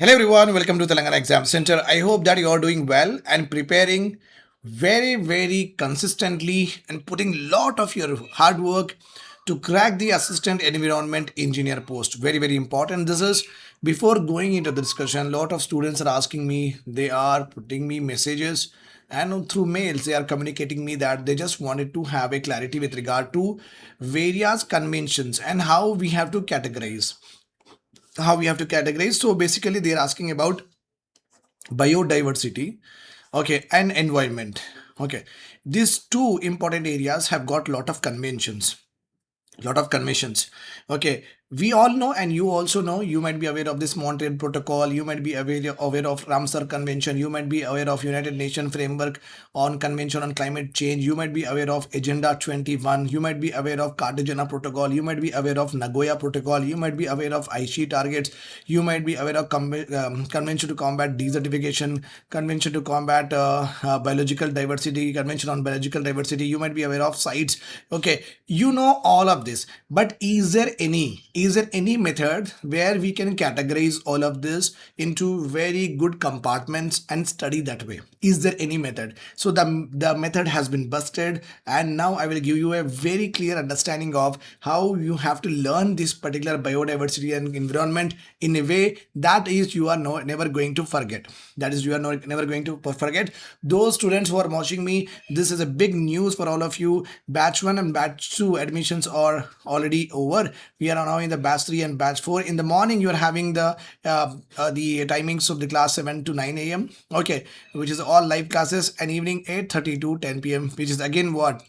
Hello everyone, welcome to Telangana Exam Center. I hope that you are doing well and preparing very consistently and putting lot of your hard work to crack the assistant environment engineer post. Very important. This is before going into the discussion. Lot of students are asking me, they are putting me messages and through mails they are communicating me that they just wanted to have a clarity with regard to various conventions and how we have to categorize. So basically they're asking about biodiversity, okay, and environment. Okay, these two important areas have got lot of conventions. Okay, we all know, and you also know, you might be aware of this Montreal Protocol, you might be aware of Ramsar Convention, you might be aware of United Nations Framework on Convention on Climate Change, you might be aware of Agenda 21, you might be aware of Cartagena Protocol, you might be aware of Nagoya Protocol, you might be aware of Aichi targets, you might be aware of Convention to Combat Desertification, Convention to Combat Biological Diversity, Convention on Biological Diversity, you might be aware of sites. Okay, you know all of this, but is there any method where we can categorize all of this into very good compartments and study that way? Is there any method? So the method has been busted, and now I will give you a very clear understanding of how you have to learn this particular biodiversity and environment in a way that is you are never going to forget. That is, you are never going to forget. Those students who are watching me, this is a big news for all of you. Batch 1 and batch 2 admissions are already over. We are now in the batch 3 and batch 4. In the morning you are having the timings of the class 7 to 9 a.m. okay, which is all live classes, and evening 8:30 to 10 p.m., which is again what,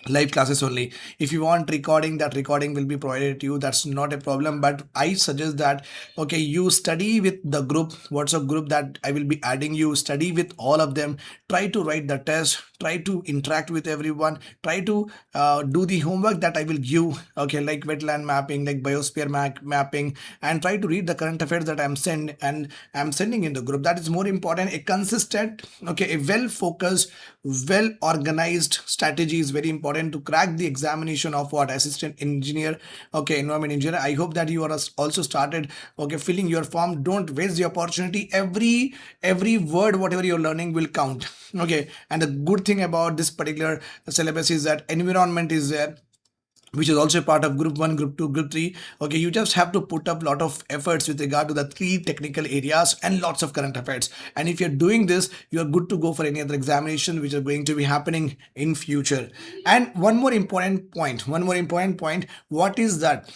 live classes only. If you want recording, that recording will be provided to you. That's not a problem, but I suggest that, okay, you study with the group, WhatsApp group that I will be adding. You study with all of them, try to write the test, try to interact with everyone, try to do the homework that I will give, okay, like wetland mapping, like biosphere mapping, and try to read the current affairs that I'm sending in the group. That is more important. A consistent, okay, a well focused, well organized strategy is very important to crack the examination of what, assistant engineer, okay, environment engineer. I hope that you are also started, okay, filling your form. Don't waste the opportunity. Every word whatever you're learning will count. Okay, and the good thing about this particular syllabus is that environment is there, which is also a part of group 1, group 2, group 3. Okay, you just have to put up a lot of efforts with regard to the three technical areas and lots of current affairs. And if you're doing this, you're good to go for any other examination which are going to be happening in future. And one more important point, what is that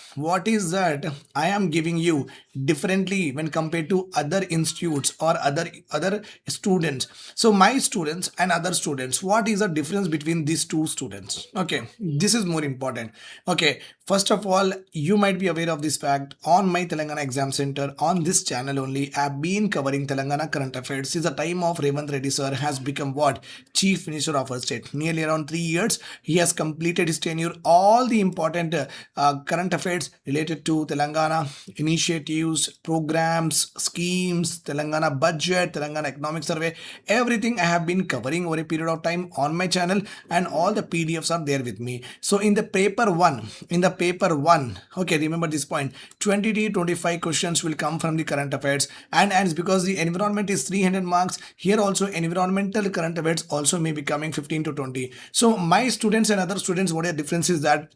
I am giving you differently when compared to other institutes or other students. So my students and other students, what is the difference between these two students? Okay, this is more important. Okay, first of all, you might be aware of this fact. On my Telangana Exam Center, on this channel only, I've been covering Telangana current affairs since the time of Revanth Reddy sir has become what, Chief Minister of our state. Nearly around 3 years, he has completed his tenure. All the important current affairs related to Telangana initiatives, programs, schemes, Telangana budget, Telangana economic survey, everything I have been covering over a period of time on my channel, and all the PDFs are there with me. So in the paper one, okay, remember this point, 20 to 25 questions will come from the current affairs, and it's because the environment is 300 marks. Here also environmental current affairs also may be coming 15 to 20. So my students and other students, what are the difference is that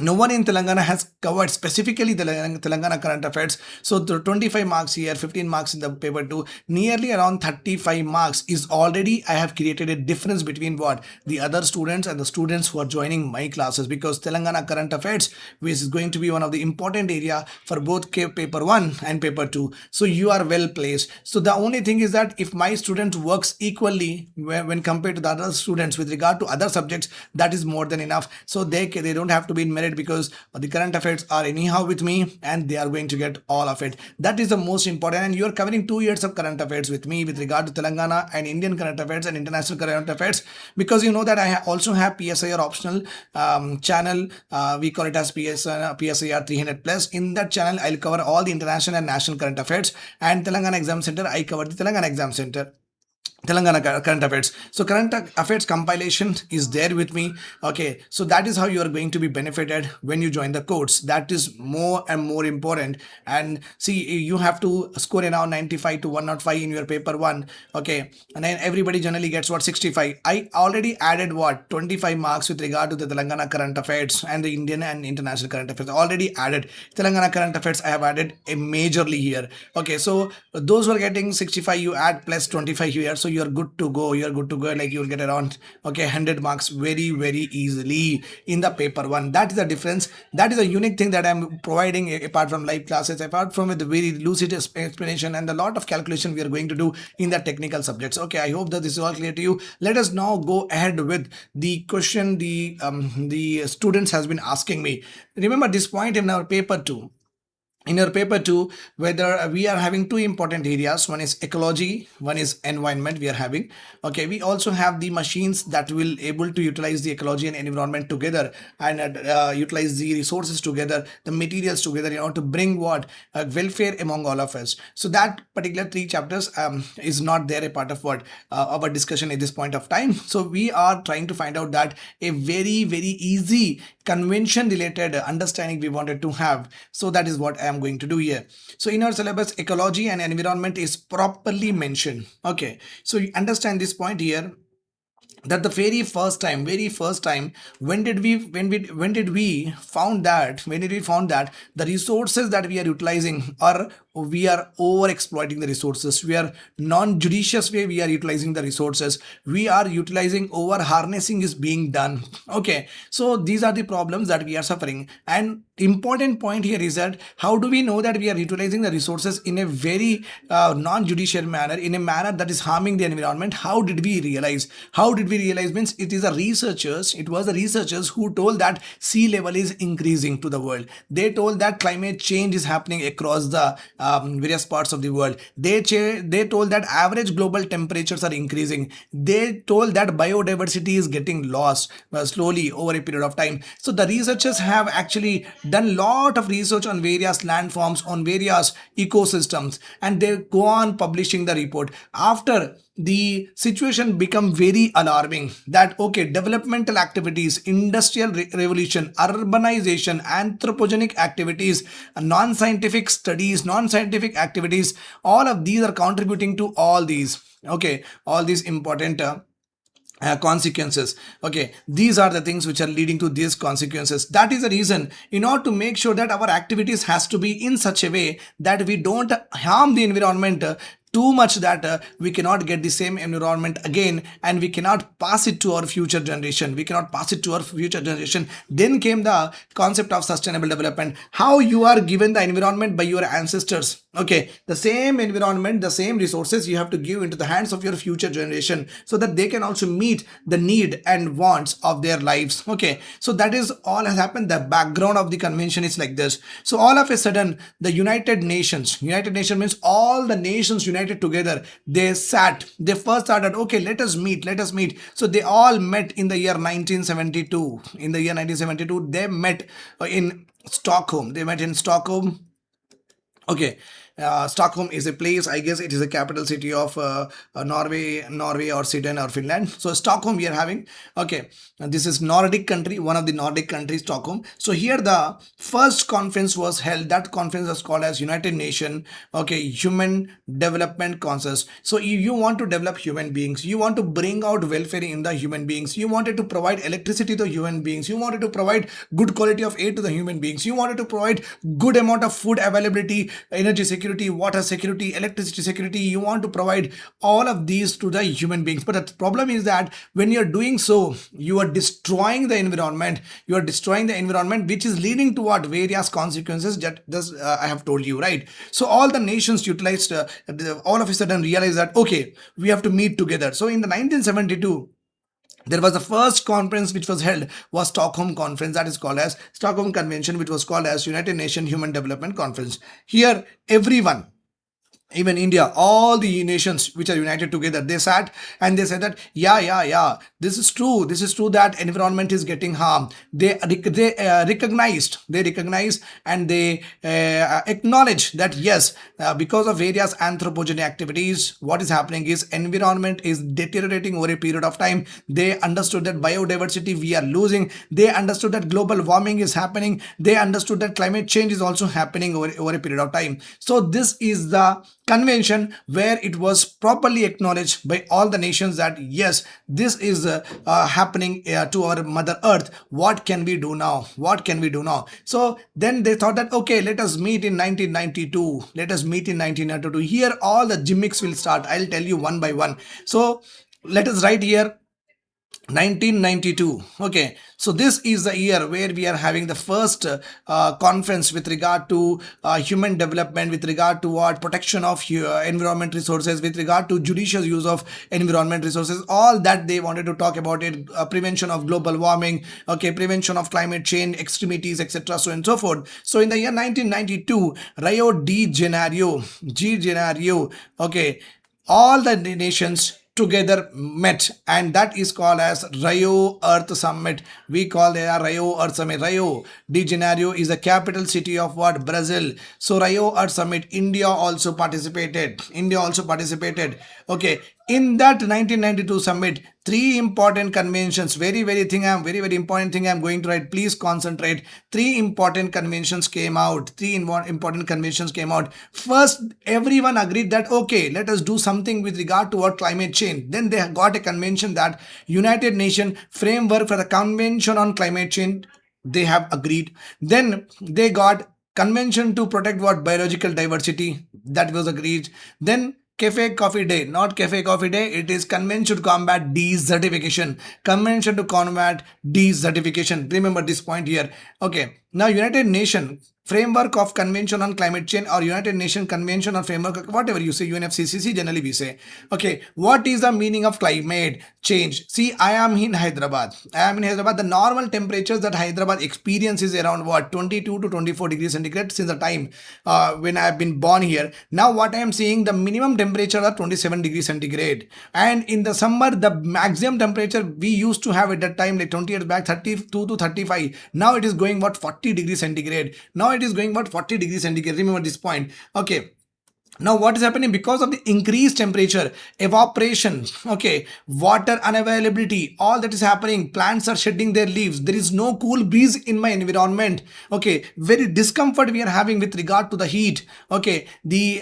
no one in Telangana has covered specifically the Telangana current affairs. So the 25 marks here, 15 marks in the paper 2, nearly around 35 marks is already, I have created a difference between what, the other students and the students who are joining my classes, because Telangana current affairs, which is going to be one of the important area for both paper 1 and paper 2. So you are well placed. So the only thing is that if my student works equally when compared to the other students with regard to other subjects, that is more than enough. So they don't have to be in merit, because the current affairs are anyhow with me and they are going to get all of it. That is the most important. And you are covering 2 years of current affairs with me with regard to Telangana and Indian current affairs and international current affairs, because you know that I also have PSIR optional channel. We call it as PSIR 300 plus. In that channel, I'll cover all the international and national current affairs, and Telangana Exam Center, I cover the Telangana Exam Center. Telangana current affairs. So current affairs compilation is there with me. Okay, so that is how you are going to be benefited when you join the course. That is more and more important. And see, you have to score around 95 to 105 in your paper one. Okay, and then everybody generally gets what, 65. I already added what, 25 marks with regard to the Telangana current affairs and the Indian and international current affairs. Already added Telangana current affairs. I have added a majorly here. Okay, so those who are getting 65, you add plus 25 here, so you're good to go. You're good to go. Like you'll get around 100 marks very easily in the paper one. That is the difference. That is a unique thing that I'm providing apart from live classes, apart from the very lucid explanation and a lot of calculation we are going to do in the technical subjects. Okay, I hope that this is all clear to you. Let us now go ahead with the question the students has been asking me. Remember this point in our paper 2. In your paper 2, whether we are having two important areas, one is ecology, one is environment we are having. Okay, we also have the machines that will able to utilize the ecology and environment together, and utilize the resources together, the materials together, to bring what, welfare among all of us. So that particular three chapters is not there a part of what our discussion at this point of time. So we are trying to find out that a very easy convention related understanding we wanted to have. So that is what I am going to do here. So in our syllabus, ecology and environment is properly mentioned. Okay, so you understand this point here, that the very first time, when did we found that the resources that we are utilizing, or we are over exploiting the resources, we are non-judicious way we are utilizing the resources, we are utilizing, over harnessing is being done. Okay, so these are the problems that we are suffering. And important point here is that how do we know that we are utilizing the resources in a very non-judicial manner, in a manner that is harming the environment? How did we realize? Means it was the researchers who told that sea level is increasing to the world. They told that climate change is happening across the various parts of the world. They told that average global temperatures are increasing. They told that biodiversity is getting lost slowly over a period of time. So the researchers have actually done lot of research on various landforms, on various ecosystems, and they go on publishing the report. After the situation become very alarming, that okay, developmental activities, industrial revolution, urbanization, anthropogenic activities, non-scientific studies, non-scientific activities, all of these are contributing to all these, okay, all these important consequences. Okay, these are the things which are leading to these consequences. That is the reason, in order to make sure that our activities has to be in such a way that we don't harm the environment too much, that we cannot get the same environment again, and we cannot pass it to our future generation. Then came the concept of sustainable development. How you are given the environment by your ancestors, okay, the same environment, the same resources you have to give into the hands of your future generation, so that they can also meet the need and wants of their lives. Okay, so that is all has happened. The background of the convention is like this. So all of a sudden, the United Nations means all the nations united together. They first started, okay, let us meet. So they all met in the year 1972. They met in Stockholm. Okay, Stockholm is a place, I guess it is a capital city of Norway or Sweden or Finland. So Stockholm we are having. Okay, this is Nordic country, one of the Nordic countries, Stockholm. So here the first conference was held. That conference was called as United Nation, okay, Human Development Consensus. So you want to develop human beings, you want to bring out welfare in the human beings, you wanted to provide electricity to human beings, you wanted to provide good quality of air to the human beings, you wanted to provide good amount of food availability, energy security, water security, electricity security. You want to provide all of these to the human beings. But the problem is that when you're doing so, you are destroying the environment. Which is leading to what, various consequences that I have told you, right? So all the nations utilized, all of a sudden realized that okay, we have to meet together. So in the 1972, there was the first conference which was held, was Stockholm conference, that is called as Stockholm Convention, which was called as United Nations Human Development Conference. Here everyone, even India, all the nations which are united together, they sat and they said that yeah, this is true. This is true that environment is getting harmed. They recognized and they acknowledge that yes, because of various anthropogenic activities, what is happening is environment is deteriorating over a period of time. They understood that biodiversity we are losing. They understood that global warming is happening. They understood that climate change is also happening over a period of time. So this is the convention where it was properly acknowledged by all the nations that yes, this is happening to our mother earth. What can we do now? What can we do now? So then they thought that okay, let us meet in 1992. Let us meet in 1992. Here all the gimmicks will start. I'll tell you one by one. So let us write here 1992. Okay, so this is the year where we are having the first conference with regard to human development, with regard to what protection of environment resources, with regard to judicious use of environment resources, all that they wanted to talk about it, prevention of global warming, okay, prevention of climate change extremities, etc., so and so forth. So in the year 1992, Rio de Janeiro, okay, all the nations together met, and that is called as Rio Earth Summit. We call it a Rio Earth Summit. Rio de Janeiro is the capital city of what? Brazil. So Rio Earth Summit, India also participated. Okay, in that 1992 summit, three important conventions, very important thing I'm going to write, please concentrate. Three important conventions came out. First, everyone agreed that okay, let us do something with regard to what climate change. Then they got a convention, that United Nations framework for the convention on climate change, they have agreed. Then they got convention to protect what? Biological diversity, that was agreed. Then Cafe Coffee Day, not Cafe Coffee Day, it is Convention to Combat Desertification. Convention to Combat Desertification. Remember this point here. Okay, now United Nations Framework of Convention on Climate Change, or United Nations Convention on Framework, whatever you say, UNFCCC generally we say. Okay, what is the meaning of climate change? See, I am in Hyderabad. The normal temperatures that Hyderabad experiences around what? 22 to 24 degrees centigrade since the time when I have been born here. Now what I am seeing, the minimum temperature are 27 degrees centigrade, and in the summer the maximum temperature we used to have at that time, like 20 years back, 32 to 35. Now it is going what? 40 degrees centigrade. Now it is going what? 40 degrees centigrade. Remember this point. Okay, now what is happening? Because of the increased temperature, evaporation, okay, water unavailability, all that is happening, plants are shedding their leaves, there is no cool breeze in my environment. Okay, very discomfort we are having with regard to the heat. Okay, the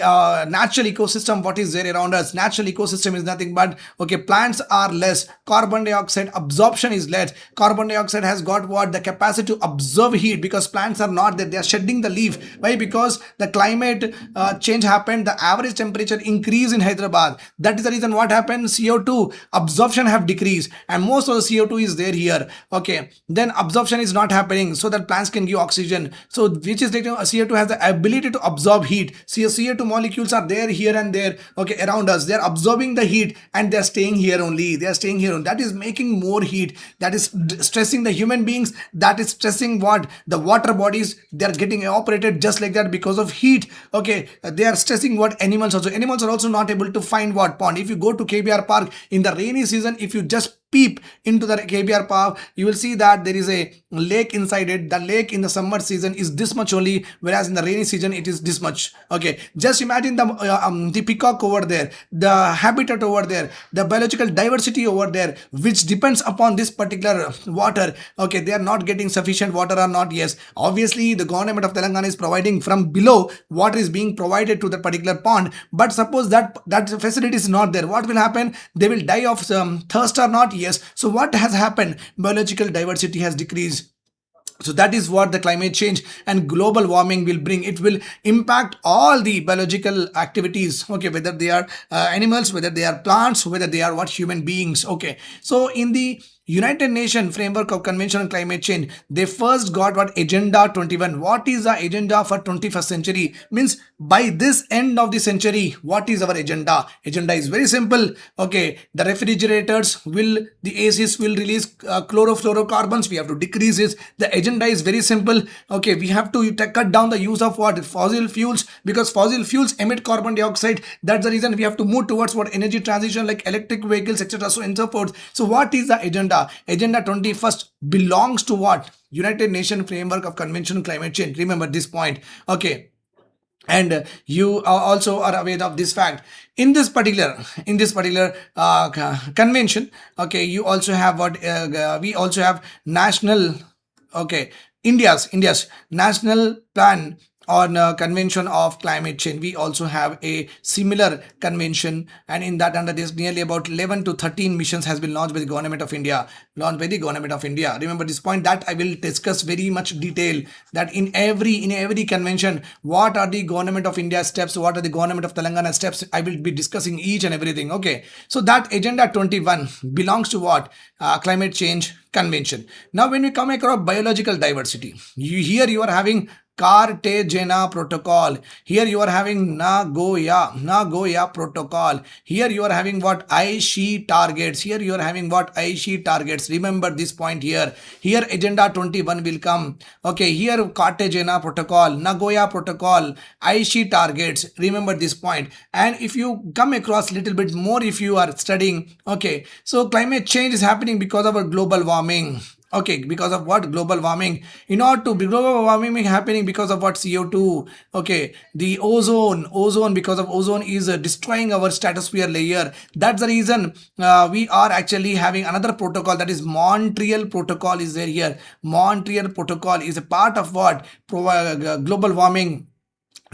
natural ecosystem, what is there around us? Natural ecosystem is nothing but, okay, plants are less, carbon dioxide absorption is less. Carbon dioxide has got what? The capacity to absorb heat, because plants are not there, they are shedding the leaf. Why? Because the climate change happened, the average temperature increase in Hyderabad. That is the reason what happened, CO2 absorption have decreased, and most of the CO2 is there here. Okay, then absorption is not happening so that plants can give oxygen. So which is CO2 has the ability to absorb heat. CO2 molecules are there, here and there, okay, around us. They are absorbing the heat and they are staying here only. That is making more heat. That is stressing the human beings. That is stressing what? The water bodies. They are getting evaporated just like that because of heat. Okay, they are stressing what? Animals also. Animals are also not able to find what? Pond. If you go to KBR Park in the rainy season, if you just peep into the KBR Park, you will see that there is a lake inside it. The lake in the summer season is this much only, whereas in the rainy season it is this much. Okay, just imagine the peacock over there, the habitat over there, the biological diversity over there, which depends upon this particular water. Okay, they are not getting sufficient water or not. Yes, obviously the government of Telangana is providing from below, water is being provided to the particular pond, but suppose that facility is not there, what will happen? They will die of thirst or not. Yes, so what has happened? Biological diversity has decreased. So that is what the climate change and global warming will bring. It will impact all the biological activities, okay, whether they are animals, whether they are plants, whether they are what? Human beings. Okay, so in the United Nations Framework of Convention on Climate Change, they first got what Agenda 21. What is the agenda for 21st century? Means by this end of the century, what is our agenda? Agenda is very simple. Okay, the refrigerators will, the ACs will release chlorofluorocarbons. We have to decrease this. The agenda is very simple. Okay, we have to cut down the use of what? Fossil fuels, because fossil fuels emit carbon dioxide. That's the reason we have to move towards what? Energy transition, like electric vehicles, etc. So and so forth. So what is the agenda? Agenda 21st belongs to what? United Nations Framework of Convention on Climate Change. Remember this point. Okay, and you also are aware of this fact. In this particular convention, okay, you also have what we also have national, okay, India's national plan on convention of climate change. We also have a similar convention, and in that, under this, nearly about 11 to 13 missions has been launched by the government of India. Remember this point, that I will discuss very much detail, that in every convention, what are the government of India steps, what are the government of Telangana steps. I will be discussing each and everything. Okay, so that Agenda 21 belongs to what? Climate change convention. Now when we come across biological diversity, here you are having Cartagena Protocol. Here you are having Nagoya Protocol. Here you are having what? Aichi targets. Here you are having what? Aichi targets. Remember this point here. Here Agenda 21 will come. Okay, here Cartagena Protocol, Nagoya Protocol, Aichi targets. Remember this point. And if you come across little bit more, if you are studying, okay, so climate change is happening because of our global warming. Okay, because of what? Global warming. In order to be global warming happening because of what? CO2. Okay, the ozone, because of ozone is destroying our stratosphere layer. That's the reason we are actually having another protocol, that is Montreal Protocol is there here. Montreal Protocol is a part of what? Global warming,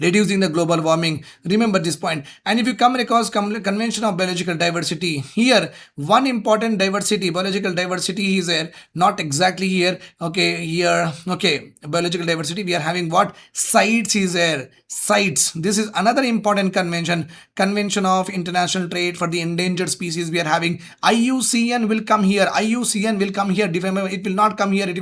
reducing the global warming. Remember this point. And if you come across convention of biological diversity, here one important diversity, biological diversity is there, not exactly here. Okay, here, okay, biological diversity, we are having what? Sites is there. Sites, this is another important convention of international trade for the endangered species. We are having IUCN will come here. Remember, it will not come here, it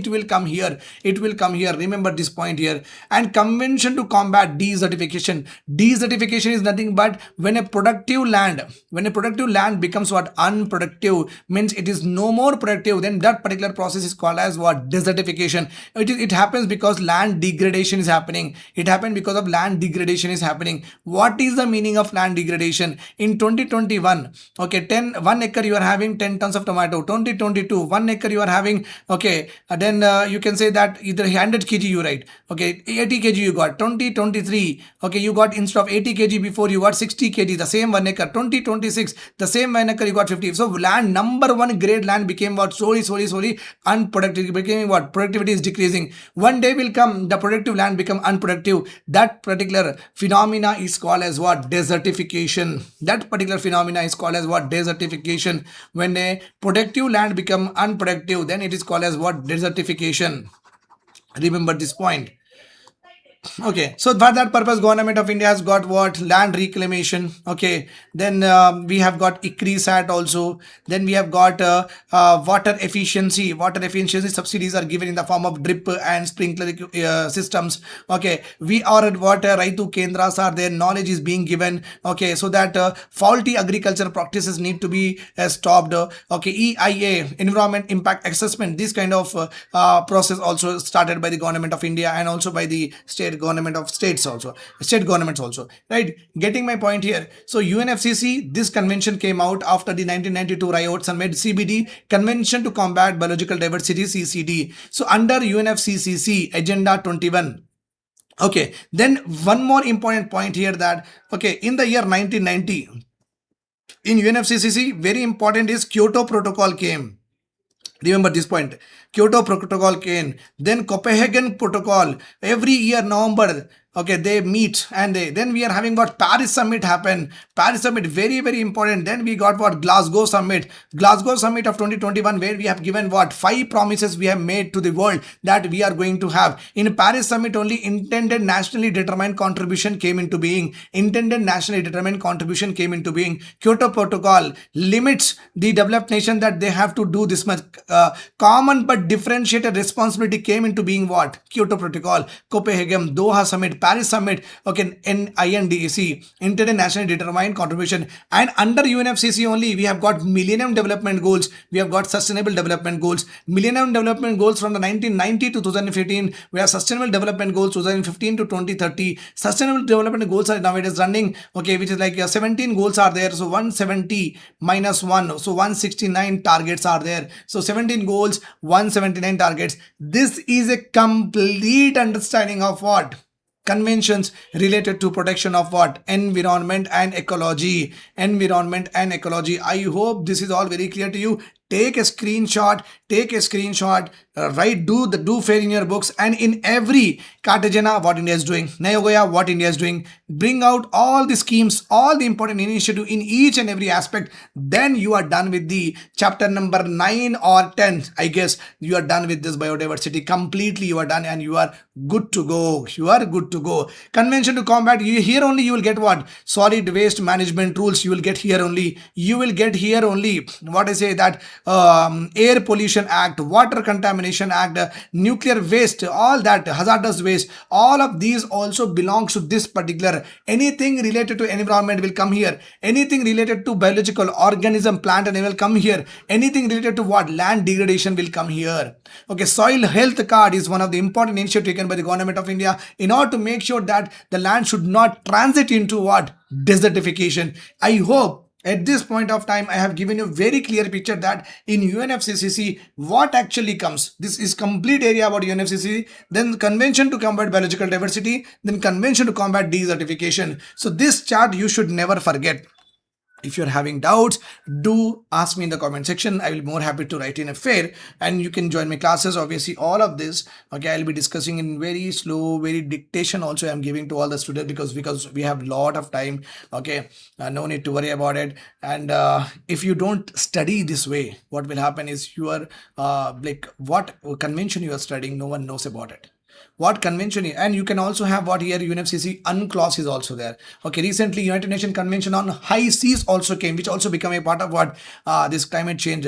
will come here. Remember this point here. And convention to combat desertification. Desertification is nothing but when a productive land becomes what? Unproductive, means it is no more productive, then that particular process is called as what? Desertification. It happens because land degradation is happening. What is the meaning of land degradation? In 2021, okay, 1 acre you are having 10 tons of tomato. 2022, 1 acre you are having, okay, then you can say that either 100 kg you write, okay, 80 kg you got. 2023, okay, you got, instead of 80 kg before, you got 60 kg, the same 1 acre. 2026, the same 1 acre you got 50. So land, number one grade land became what? Slowly unproductive. It became what? Productivity is decreasing. One day will come, the productive land become unproductive. That particular phenomena is called as what? Desertification. When a productive land become unproductive, then it is called as what? Desertification. Remember this point. Okay, so for that purpose, government of India has got what? Land reclamation. Okay, then we have got ICRISAT also. Then we have got water efficiency. Water efficiency subsidies are given in the form of drip and sprinkler systems. Okay, we are at water Raitu Kendras are there. Knowledge is being given. Okay, so that faulty agriculture practices need to be stopped. Okay, EIA, Environment Impact Assessment. This kind of process also started by the government of India and also by the state governments also, right? Getting my point here. So UNFCCC, this convention came out after the 1992 riots and made CBD, Convention to Combat Biological Diversity, CCD. So under UNFCCC Agenda 21. Okay, then one more important point here, that okay, in the year 1990 in UNFCCC, very important is Kyoto Protocol came. Remember this point. Kyoto Protocol came. Then Copenhagen Protocol. Every year November, Okay, they meet, and then we are having what Paris summit happen. Paris summit, very very important. Then we got what Glasgow summit. Glasgow summit of 2021, where we have given what 5 promises we have made to the world that we are going to have. In Paris summit only, intended nationally determined contribution came into being. Intended nationally determined contribution came into being. Kyoto Protocol limits the developed nation that they have to do this much. Common but differentiated responsibility came into being. What? Kyoto Protocol, Copenhagen, Doha summit, Paris summit. Okay, INDEC, intended nationally determined contribution. And under UNFCCC only, we have got Millennium Development Goals. We have got Sustainable Development Goals. Millennium Development Goals from the 1990 to 2015. We have Sustainable Development Goals 2015 to 2030. Sustainable Development Goals are nowadays running. Okay, which is like 17 goals are there. So 170 minus 1. So 169 targets are there. So 17 goals, 179 targets. This is a complete understanding of what? Conventions related to protection of what? Environment and ecology. Environment and ecology. I hope this is all very clear to you. Take a screenshot, write, do fair in your books, and in every Cartagena, what India is doing, Nagoya, what India is doing, bring out all the schemes, all the important initiative in each and every aspect. Then you are done with the chapter number 9 or 10. I guess you are done with this biodiversity completely. You are done and you are good to go. You are good to go. Convention to combat, here only you will get what? Solid waste management rules. You will get here only. You will get here only. What I say that Air Pollution Act, Water Contamination Act, nuclear waste, all that, hazardous waste, all of these also belongs to this particular. Anything related to environment will come here. Anything related to biological organism, plant and animal come here. Anything related to what? Land degradation will come here. Okay, soil health card is one of the important initiatives taken by the government of India in order to make sure that the land should not transit into what? Desertification. I hope at this point of time, I have given you a very clear picture that in UNFCCC, what actually comes. This is complete area about UNFCCC, then Convention to Combat Biological Diversity, then Convention to Combat Desertification. So this chart you should never forget. If you're having doubts, do ask me in the comment section. I will be more happy to write in a fair, and you can join my classes. Obviously, all of this, okay, I'll be discussing in very slow, very dictation also I'm giving to all the students because we have a lot of time. Okay, no need to worry about it. And if you don't study this way, what will happen is you are like what convention you are studying, no one knows about it. What convention, and you can also have what here UNFCCC UNCLOS is also there. Okay, recently United Nations Convention on High Seas also came, which also become a part of what this climate change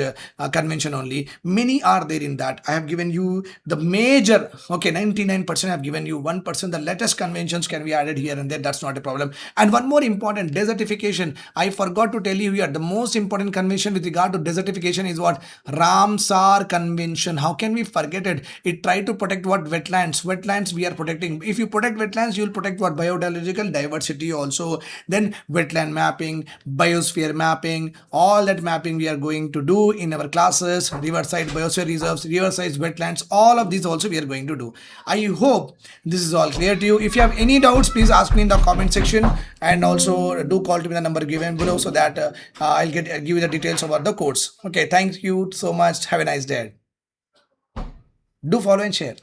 convention only. Many are there in that. I have given you the major, okay, 99% I have given you. 1% the latest conventions can be added here and there. That's not a problem. And one more important, desertification. I forgot to tell you here, the most important convention with regard to desertification is what? Ramsar Convention. How can we forget it? It tried to protect what? Wetlands we are protecting. If you protect wetlands, you will protect what? Biological diversity also. Then wetland mapping, biosphere mapping, all that mapping we are going to do in our classes. Riverside biosphere reserves, riverside wetlands, all of these also we are going to do. I hope this is all clear to you. If you have any doubts, please ask me in the comment section, and also do call to me the number given below so that I'll give you the details about the course. Okay, thank you so much. Have a nice day. Do follow and share.